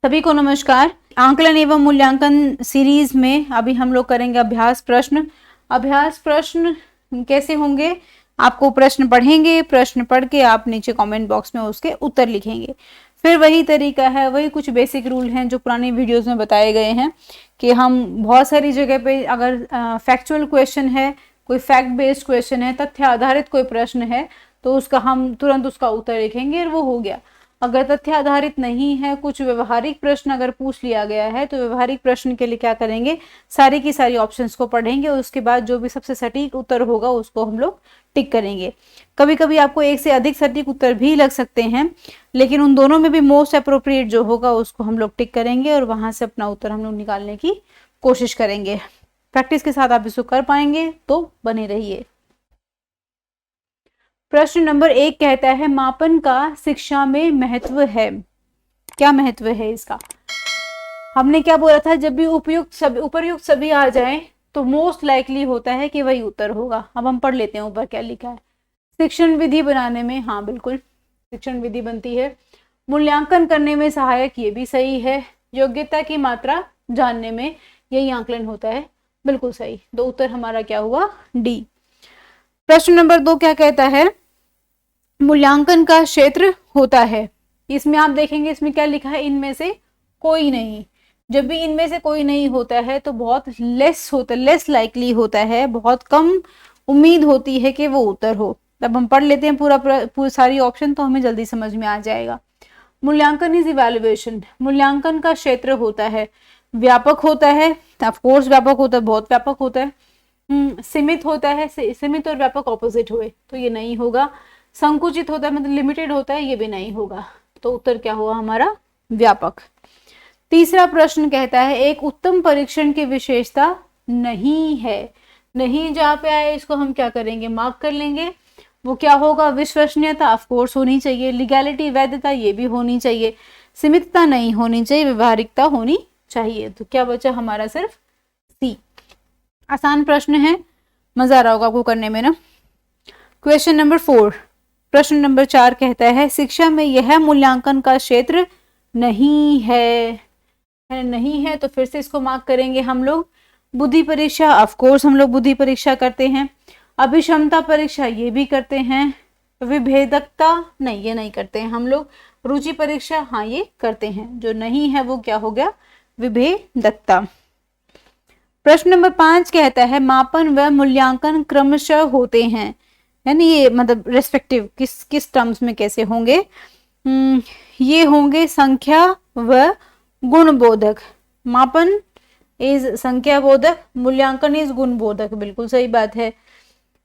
सभी को नमस्कार। आंकलन एवं मूल्यांकन सीरीज में अभी हम लोग करेंगे अभ्यास प्रश्न। अभ्यास प्रश्न कैसे होंगे? आपको प्रश्न पढ़ेंगे, प्रश्न पढ़ के आप नीचे कमेंट बॉक्स में उसके उत्तर लिखेंगे। फिर वही तरीका है, वही कुछ बेसिक रूल हैं जो पुरानी वीडियोस में बताए गए हैं कि हम बहुत सारी जगह पे अगर फैक्चुअल क्वेश्चन है, कोई फैक्ट बेस्ड क्वेश्चन है, तथ्य आधारित कोई प्रश्न है, तो उसका हम तुरंत उसका उत्तर लिखेंगे और वो हो गया। अगर तथ्य आधारित नहीं है, कुछ व्यवहारिक प्रश्न अगर पूछ लिया गया है, तो व्यवहारिक प्रश्न के लिए क्या करेंगे, सारी की सारी ऑप्शंस को पढ़ेंगे और उसके बाद जो भी सबसे सटीक उत्तर होगा उसको हम लोग टिक करेंगे। कभी कभी आपको एक से अधिक सटीक उत्तर भी लग सकते हैं, लेकिन उन दोनों में भी मोस्ट अप्रोप्रिएट जो होगा उसको हम लोग टिक करेंगे और वहां से अपना उत्तर हम लोग निकालने की कोशिश करेंगे। प्रैक्टिस के साथ आप इसको कर पाएंगे, तो बने रहिए। प्रश्न नंबर 1 कहता है, मापन का शिक्षा में महत्व है। क्या महत्व है इसका? हमने क्या बोला था, जब भी उपर्युक्त सभी आ जाएं तो मोस्ट लाइकली होता है कि वही उत्तर होगा। अब हम पढ़ लेते हैं ऊपर क्या लिखा है। शिक्षण विधि बनाने में, हाँ बिल्कुल शिक्षण विधि बनती है। मूल्यांकन करने में सहायक, ये भी सही है। योग्यता की मात्रा जानने में यही आंकलन होता है, बिल्कुल सही। तो उत्तर हमारा क्या हुआ? डी। प्रश्न नंबर 2 क्या कहता है, मूल्यांकन का क्षेत्र होता है। इसमें आप देखेंगे, इसमें क्या लिखा है, इनमें से कोई नहीं। जब भी इनमें से कोई नहीं होता है तो बहुत लेस लाइकली होता है, बहुत कम उम्मीद होती है कि वो उत्तर हो। तब हम पढ़ लेते हैं पूरा सारी ऑप्शन, तो हमें जल्दी समझ में आ जाएगा। मूल्यांकन इज इवैल्यूएशन, मूल्यांकन का क्षेत्र होता है, व्यापक होता है, ऑफ कोर्स व्यापक होता है, बहुत व्यापक होता है। सीमित होता है, सीमित और व्यापक ऑपोजिट हुए तो ये नहीं होगा। संकुचित होता है मतलब लिमिटेड होता है, ये भी नहीं होगा। तो उत्तर क्या हुआ हमारा? व्यापक। तीसरा प्रश्न कहता है, एक उत्तम परीक्षण की विशेषता नहीं है। नहीं जहाँ पे आए इसको हम क्या करेंगे, मार्क कर लेंगे। वो क्या होगा? विश्वसनीयता ऑफ कोर्स होनी चाहिए, लीगैलिटी वैधता ये भी होनी चाहिए, सीमितता नहीं होनी चाहिए, व्यवहारिकता होनी चाहिए। तो क्या बचा हमारा? सिर्फ सी। आसान प्रश्न है, मजा आ रहा होगा आपको करने में ना। क्वेश्चन नंबर 4, प्रश्न नंबर 4 कहता है, शिक्षा में यह मूल्यांकन का क्षेत्र नहीं है। नहीं है तो फिर से इसको मार्क करेंगे हम लोग। बुद्धि परीक्षा, ऑफ कोर्स हम लोग बुद्धि परीक्षा करते हैं। अभिक्षमता परीक्षा ये भी करते हैं। विभेदकता नहीं, ये नहीं करते हैं हम लोग। रुचि परीक्षा हाँ ये करते हैं। जो नहीं है वो क्या हो गया? विभेदकता। प्रश्न नंबर 5 कहता है, मापन व मूल्यांकन क्रमशः होते हैं, यानी ये मतलब रेस्पेक्टिव किस टर्म्स में कैसे होंगे? ये होंगे संख्या व गुणबोधक। मापन इज संख्या बोधक, मूल्यांकन इज गुणबोधक, बिल्कुल सही बात है।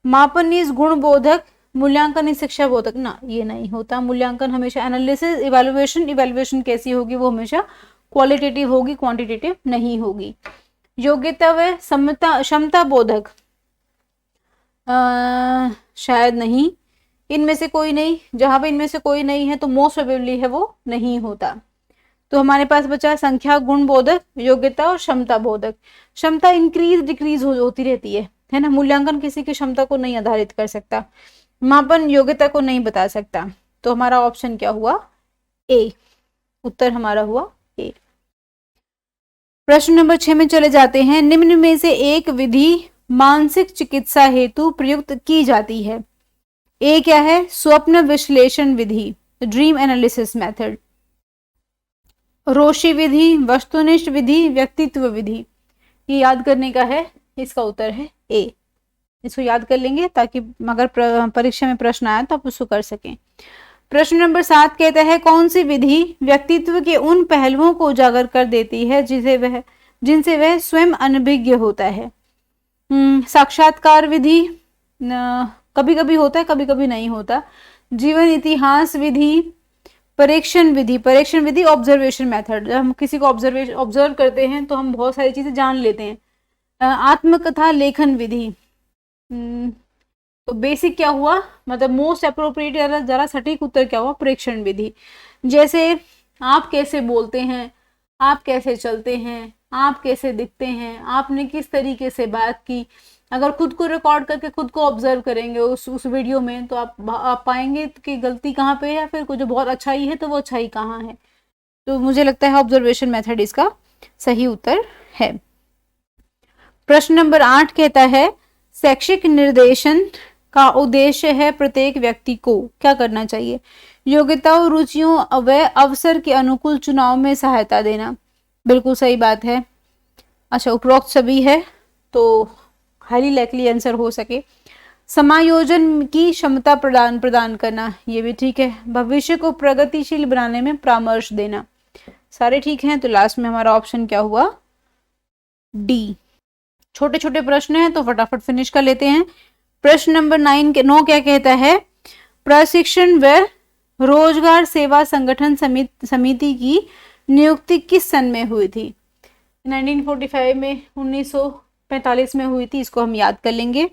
मापन इज गुणबोधक, मूल्यांकन इज शिक्षा बोधक ना, ये नहीं होता। मूल्यांकन हमेशा एनालिसिस, इवैल्यूएशन कैसी होगी? वो हमेशा क्वालिटेटिव होगी, क्वांटिटेटिव नहीं होगी। योग्यता व क्षमता बोधक, शायद नहीं, इनमें से कोई नहीं। जहां पे इनमें से कोई नहीं है तो मोस्ट प्रोबेबली है वो नहीं होता। तो हमारे पास बचा संख्या, गुण बोधक, योग्यता और क्षमता बोधक। क्षमता इंक्रीज डिक्रीज होती रहती है ना। मूल्यांकन किसी की क्षमता को नहीं आधारित कर सकता, मापन योग्यता को नहीं बता सकता। तो हमारा ऑप्शन क्या हुआ? ए। उत्तर हमारा हुआ ए। प्रश्न नंबर 6 में चले जाते हैं, निम्न में से एक विधि मानसिक चिकित्सा हेतु प्रयुक्त की जाती है। ए क्या है? स्वप्न विश्लेषण विधि, ड्रीम एनालिसिस मेथड। रोशी विधि, वस्तुनिष्ठ विधि, व्यक्तित्व विधि। ये याद करने का है, इसका उत्तर है ए। इसको याद कर लेंगे ताकि अगर परीक्षा में प्रश्न आया तो आप उसको कर सकें। प्रश्न नंबर 7 कहता है, कौन सी विधि व्यक्तित्व के उन पहलुओं को उजागर कर देती है जिनसे वह स्वयं अनभिज्ञ होता है? साक्षात्कार विधि कभी कभी होता है, कभी कभी नहीं होता। जीवन इतिहास विधि, परीक्षण विधि ऑब्जर्वेशन मेथड, जब हम किसी को ऑब्जर्व करते हैं तो हम बहुत सारी चीजें जान लेते हैं। आत्मकथा लेखन विधि, तो बेसिक क्या हुआ, मतलब मोस्ट अप्रोप्रिएट जरा सटीक उत्तर क्या हुआ? प्रेक्षण विधि। जैसे आप कैसे बोलते हैं, आप कैसे चलते हैं, आप कैसे दिखते हैं, आपने किस तरीके से बात की। अगर खुद को रिकॉर्ड करके खुद को ऑब्जर्व करेंगे उस वीडियो में, तो आप पाएंगे कि गलती कहाँ पे है, या फिर जो बहुत अच्छाई है तो वो अच्छाई कहाँ है। तो मुझे लगता है ऑब्जर्वेशन मेथड इसका सही उत्तर है। प्रश्न नंबर 8 कहता है शैक्षिक निर्देशन का उद्देश्य है प्रत्येक व्यक्ति को क्या करना चाहिए? योग्यताओं, रुचियों व अवसर के अनुकूल चुनाव में सहायता देना। बिल्कुल सही बात है। अच्छा, उपरोक्त सभी है तो हाईली लाइकली आंसर हो सके। समायोजन की क्षमता प्रदान करना, ये भी ठीक है। भविष्य को प्रगतिशील बनाने में परामर्श देना, सारे ठीक हैं। तो लास्ट में हमारा ऑप्शन क्या हुआ? डी। छोटे छोटे प्रश्न हैं तो फटाफट फिनिश कर लेते हैं। प्रश्न नंबर 9 क्या कहता है? प्रशिक्षण व रोजगार सेवा संगठन समिति की नियुक्ति किस सन में हुई थी? 1945 में, 1945 में हुई थी, इसको हम याद कर लेंगे।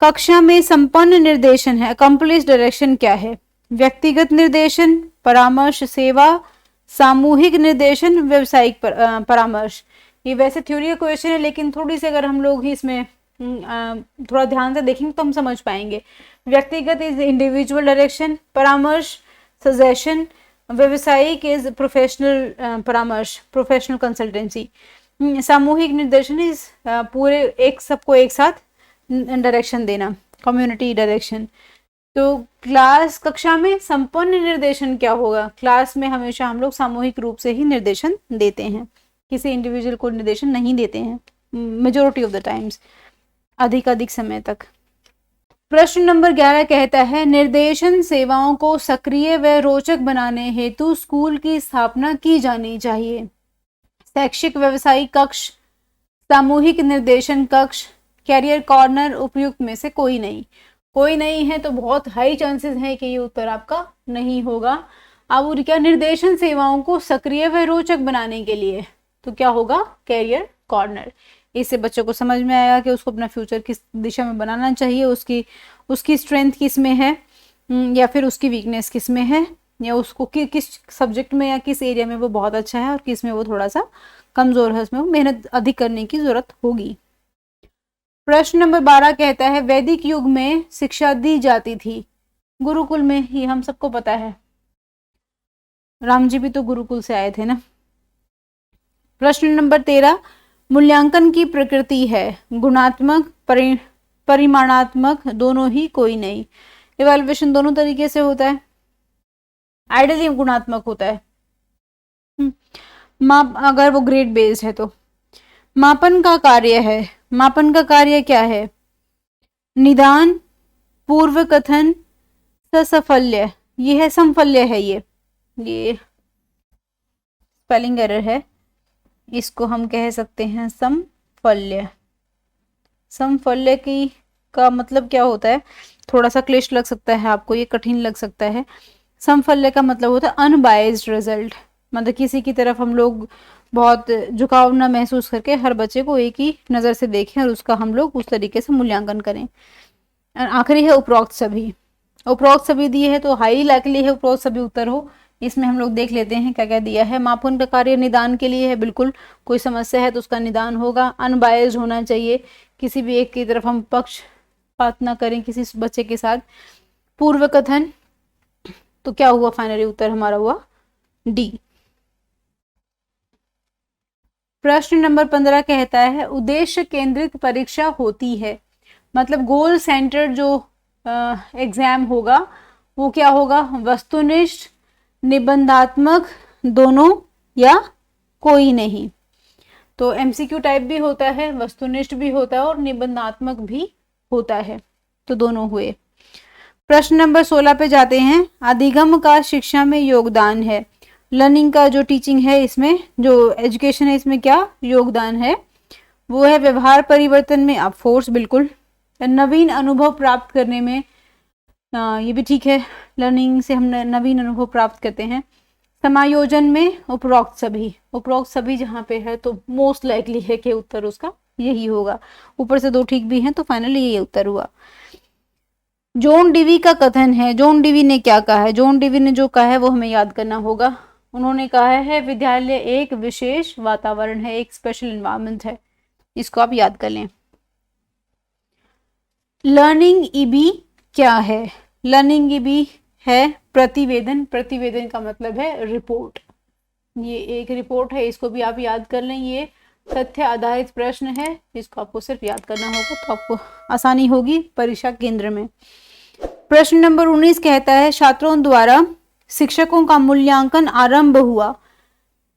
कक्षा में संपन्न निर्देशन है, अकम्प्लिश डायरेक्शन क्या है? व्यक्तिगत निर्देशन, परामर्श सेवा, सामूहिक निर्देशन, व्यवसायिक परामर्श। ये वैसे थ्योरी का क्वेश्चन है, लेकिन थोड़ी सी अगर हम लोग ही इसमें थोड़ा ध्यान से देखेंगे तो हम समझ पाएंगे। व्यक्तिगत इज इंडिविजुअल डायरेक्शन, परामर्श सजेशन, व्यवसायिक इज प्रोफेशनल परामर्श, प्रोफेशनल कंसल्टेंसी, सामूहिक निर्देशन इज पूरे सबको एक साथ डायरेक्शन देना, कम्युनिटी डायरेक्शन। तो कक्षा में संपन्न निर्देशन क्या होगा? क्लास में हमेशा हम लोग सामूहिक रूप से ही निर्देशन देते हैं, किसी इंडिविजुअल को निर्देशन नहीं देते हैं मेजोरिटी ऑफ द टाइम्स, अधिक समय तक। प्रश्न नंबर 11 कहता है निर्देशन सेवाओं को सक्रिय व रोचक बनाने हेतु स्कूल की स्थापना की जानी चाहिए। शैक्षिक व्यवसायिक कक्ष, सामूहिक निर्देशन कक्ष, कैरियर कॉर्नर, उपयुक्त में से कोई नहीं। कोई नहीं है तो बहुत हाई चांसेस है कि ये उत्तर आपका नहीं होगा। अब क्या निर्देशन सेवाओं को सक्रिय व रोचक बनाने के लिए तो क्या होगा? Career corner. इससे बच्चों को समझ में आएगा कि उसको अपना फ्यूचर किस दिशा में बनाना चाहिए, उसकी स्ट्रेंथ किस में है या फिर उसकी वीकनेस किस में है, या उसको किस सब्जेक्ट में या किस एरिया में वो बहुत अच्छा है और किस में वो थोड़ा सा कमजोर है, उसमें वो मेहनत अधिक करने की जरूरत होगी। प्रश्न नंबर 12 कहता है वैदिक युग में शिक्षा दी जाती थी गुरुकुल में। ये हम सबको पता है, राम जी भी तो गुरुकुल से आए थे ना। प्रश्न नंबर 13 मूल्यांकन की प्रकृति है गुणात्मक, परिमाणात्मक, दोनों ही, कोई नहीं। इवैल्यूएशन दोनों तरीके से होता है, आइडियली गुणात्मक होता है। माप अगर वो ग्रेड बेस्ड है तो। मापन का कार्य है, मापन का कार्य क्या है? निदान, पूर्व कथन, सफल्य। ये है समफल्य है, ये स्पेलिंग एरर है, इसको हम कह सकते हैं समफल्य। समफल्य का मतलब क्या होता है? थोड़ा सा क्लिष्ट लग सकता है आपको, ये कठिन लग सकता है। समफल्य का मतलब होता है अनबायस्ड रिजल्ट, मतलब किसी की तरफ हम लोग बहुत झुकाव न महसूस करके हर बच्चे को एक ही नज़र से देखें और उसका हम लोग उस तरीके से मूल्यांकन करें। आखिरी है उपरोक्त सभी। उपरोक्त सभी दिए है तो हाईली लाइकली है उपरोक्त सभी उत्तर हो। इसमें हम लोग देख लेते हैं क्या क्या दिया है। मापन का कार्य निदान के लिए है, बिल्कुल कोई समस्या है तो उसका निदान होगा। अनबायस्ड होना चाहिए, किसी भी एक की तरफ हम पक्षपात ना करें किसी बच्चे के साथ। पूर्व कथन तो क्या हुआ? फाइनली उत्तर हमारा हुआ डी। प्रश्न नंबर 15 कहता है उद्देश्य केंद्रित परीक्षा होती है, मतलब गोल सेंटर जो एग्जाम होगा वो क्या होगा? वस्तुनिष्ठ, निबंधात्मक, दोनों या कोई नहीं। तो एमसीक्यू टाइप भी होता है, वस्तुनिष्ठ भी होता है और निबंधात्मक भी होता है, तो दोनों हुए। प्रश्न नंबर 16 पे जाते हैं। अधिगम का शिक्षा में योगदान है, लर्निंग का जो टीचिंग है इसमें, जो एजुकेशन है इसमें क्या योगदान है? वो है व्यवहार परिवर्तन में आप फोर्स, बिल्कुल। नवीन अनुभव प्राप्त करने में, ये भी ठीक है, लर्निंग से हम नवीन अनुभव प्राप्त करते हैं। समायोजन में उपरोक्त सभी, उपरोक्त सभी जहाँ पे है तो मोस्ट लाइकली है कि उत्तर उसका यही होगा। ऊपर से दो ठीक भी हैं तो फाइनली यही उत्तर हुआ। जॉन डीवी का कथन है, जॉन डीवी ने क्या कहा है? जॉन डीवी ने जो कहा है वो हमें याद करना होगा। उन्होंने कहा है विद्यालय एक विशेष वातावरण है, एक स्पेशल एनवायरनमेंट है, इसको आप याद कर लें। लर्निंग ईबी क्या है? लर्निंग ईबी है प्रतिवेदन, प्रतिवेदन का मतलब है रिपोर्ट। ये एक रिपोर्ट है, इसको भी आप याद कर लें। ये तथ्य आधारित प्रश्न है, इसको आपको सिर्फ याद करना होगा तो आपको आसानी होगी परीक्षा केंद्र में। प्रश्न नंबर 19 कहता है छात्रों द्वारा शिक्षकों का मूल्यांकन आरंभ हुआ।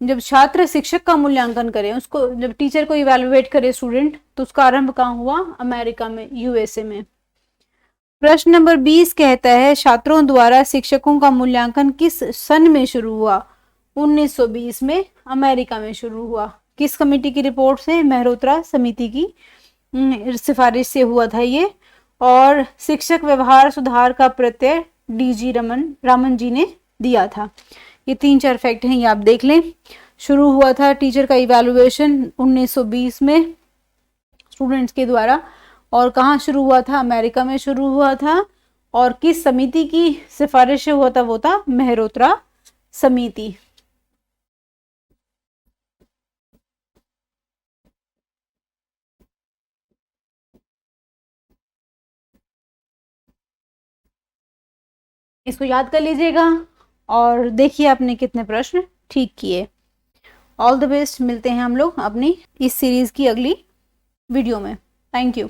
जब छात्र शिक्षक का मूल्यांकन करें, उसको जब टीचर को इवेलुएट करे स्टूडेंट, तो उसका आरंभ कहाँ हुआ? अमेरिका में, यूएसए में। प्रश्न नंबर 20 कहता है छात्रों द्वारा शिक्षकों का मूल्यांकन किस सन में शुरू हुआ? 1920 में अमेरिका में शुरू हुआ। किस कमेटी की रिपोर्ट से? मेहरोत्रा समिति की सिफारिश से हुआ था ये। और शिक्षक व्यवहार सुधार का प्रत्यय डीजी रामन जी ने दिया था। ये 3-4 फैक्ट हैं, ये आप देख लें। शुरू हुआ था टीचर का इवैल्यूएशन 1920 में स्टूडेंट्स के द्वारा, और कहाँ शुरू हुआ था? अमेरिका में शुरू हुआ था। और किस समिति की सिफारिश से हुआ था? वो था मेहरोत्रा समिति। इसको याद कर लीजिएगा और देखिए आपने कितने प्रश्न ठीक किए। All the best. मिलते हैं हम लोग अपनी इस सीरीज की अगली वीडियो में। Thank you.